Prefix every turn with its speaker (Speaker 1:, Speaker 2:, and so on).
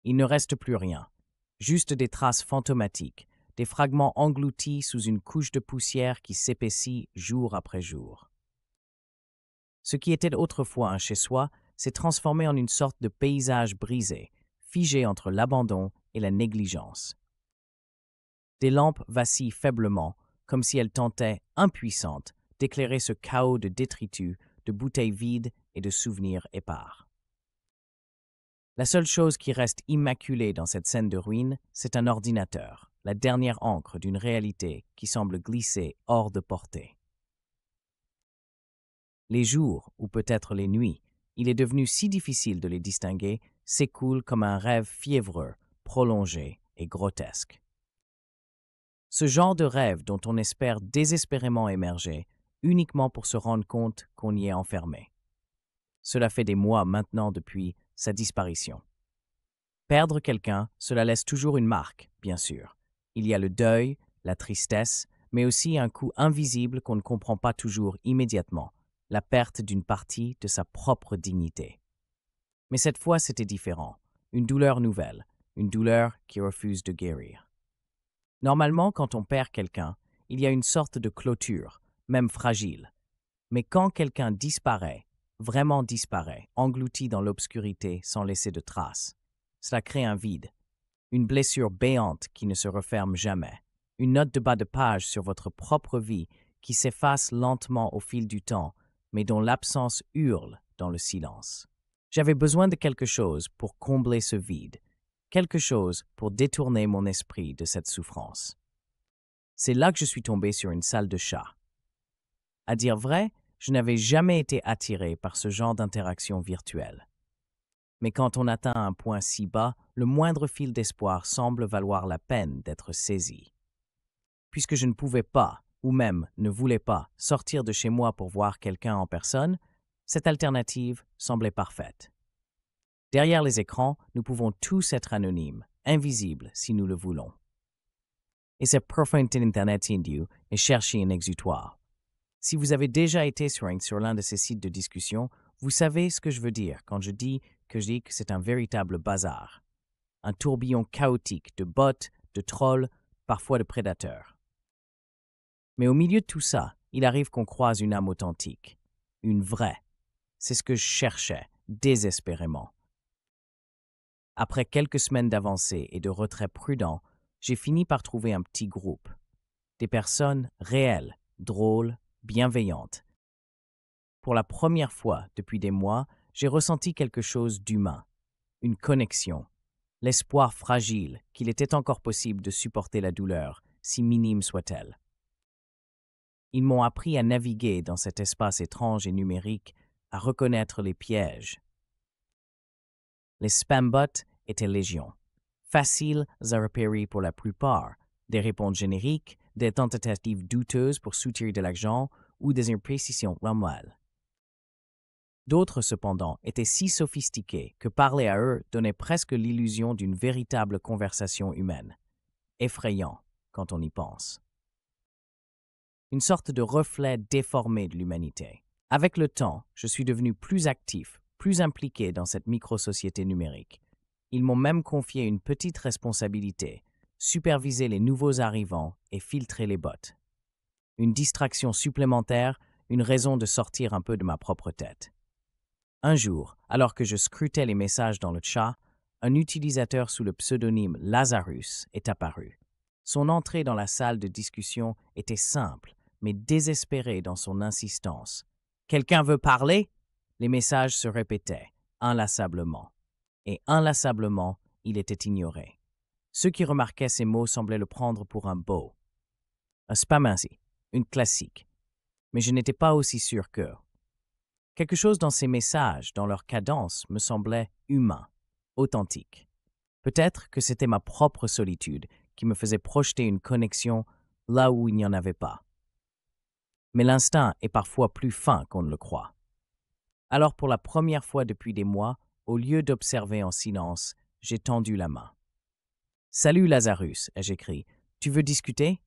Speaker 1: Il ne reste plus rien, juste des traces fantomatiques, des fragments engloutis sous une couche de poussière qui s'épaissit jour après jour. Ce qui était autrefois un chez-soi s'est transformé en une sorte de paysage brisé, figé entre l'abandon et la négligence. Des lampes vacillent faiblement, comme si elles tentaient, impuissantes, d'éclairer ce chaos de détritus, de bouteilles vides et de souvenirs épars. La seule chose qui reste immaculée dans cette scène de ruine, c'est un ordinateur, la dernière encre d'une réalité qui semble glisser hors de portée. Les jours, ou peut-être les nuits, il est devenu si difficile de les distinguer, s'écoulent comme un rêve fiévreux, prolongé et grotesque. Ce genre de rêve dont on espère désespérément émerger, uniquement pour se rendre compte qu'on y est enfermé. Cela fait des mois maintenant depuis sa disparition. Perdre quelqu'un, cela laisse toujours une marque, bien sûr. Il y a le deuil, la tristesse, mais aussi un coup invisible qu'on ne comprend pas toujours immédiatement, la perte d'une partie de sa propre dignité. Mais cette fois, c'était différent. Une douleur nouvelle, une douleur qui refuse de guérir. Normalement, quand on perd quelqu'un, il y a une sorte de clôture, même fragile. Mais quand quelqu'un disparaît, vraiment disparaît, englouti dans l'obscurité sans laisser de traces, cela crée un vide, une blessure béante qui ne se referme jamais, une note de bas de page sur votre propre vie qui s'efface lentement au fil du temps, mais dont l'absence hurle dans le silence. J'avais besoin de quelque chose pour combler ce vide, quelque chose pour détourner mon esprit de cette souffrance. C'est là que je suis tombé sur une salle de chat. À dire vrai, je n'avais jamais été attiré par ce genre d'interaction virtuelle. Mais quand on atteint un point si bas, le moindre fil d'espoir semble valoir la peine d'être saisi. Puisque je ne pouvais pas, ou même ne voulais pas, sortir de chez moi pour voir quelqu'un en personne, cette alternative semblait parfaite. Derrière les écrans, nous pouvons tous être anonymes, invisibles si nous le voulons. Et c'est profiter Internet Indio et chercher un exutoire. Si vous avez déjà été sur l'un de ces sites de discussion, vous savez ce que je veux dire quand je dis que c'est un véritable bazar. Un tourbillon chaotique de bots, de trolls, parfois de prédateurs. Mais au milieu de tout ça, il arrive qu'on croise une âme authentique. Une vraie. C'est ce que je cherchais, désespérément. Après quelques semaines d'avancée et de retrait prudent, j'ai fini par trouver un petit groupe. Des personnes réelles, drôles, bienveillantes. Pour la première fois depuis des mois, j'ai ressenti quelque chose d'humain, une connexion, l'espoir fragile qu'il était encore possible de supporter la douleur, si minime soit-elle. Ils m'ont appris à naviguer dans cet espace étrange et numérique, à reconnaître les pièges. Les spam-bots étaient légion, faciles à repérer pour la plupart, des réponses génériques, des tentatives douteuses pour soutirer de l'argent ou des imprécisions normales. D'autres, cependant, étaient si sophistiqués que parler à eux donnait presque l'illusion d'une véritable conversation humaine. Effrayant, quand on y pense. Une sorte de reflet déformé de l'humanité. Avec le temps, je suis devenu plus actif, plus impliqué dans cette micro-société numérique. Ils m'ont même confié une petite responsabilité, superviser les nouveaux arrivants et filtrer les bots. Une distraction supplémentaire, une raison de sortir un peu de ma propre tête. Un jour, alors que je scrutais les messages dans le chat, un utilisateur sous le pseudonyme Lazarus est apparu. Son entrée dans la salle de discussion était simple, mais désespérée dans son insistance. « Quelqu'un veut parler ?» Les messages se répétaient, inlassablement. Et inlassablement, il était ignoré. Ceux qui remarquaient ces mots semblaient le prendre pour un bot. Un spam ainsi, une classique. Mais je n'étais pas aussi sûr qu'eux. Quelque chose dans ces messages, dans leur cadence, me semblait humain, authentique. Peut-être que c'était ma propre solitude qui me faisait projeter une connexion là où il n'y en avait pas. Mais l'instinct est parfois plus fin qu'on ne le croit. Alors pour la première fois depuis des mois, au lieu d'observer en silence, j'ai tendu la main. « Salut Lazarus » ai-je écrit. « Tu veux discuter ?»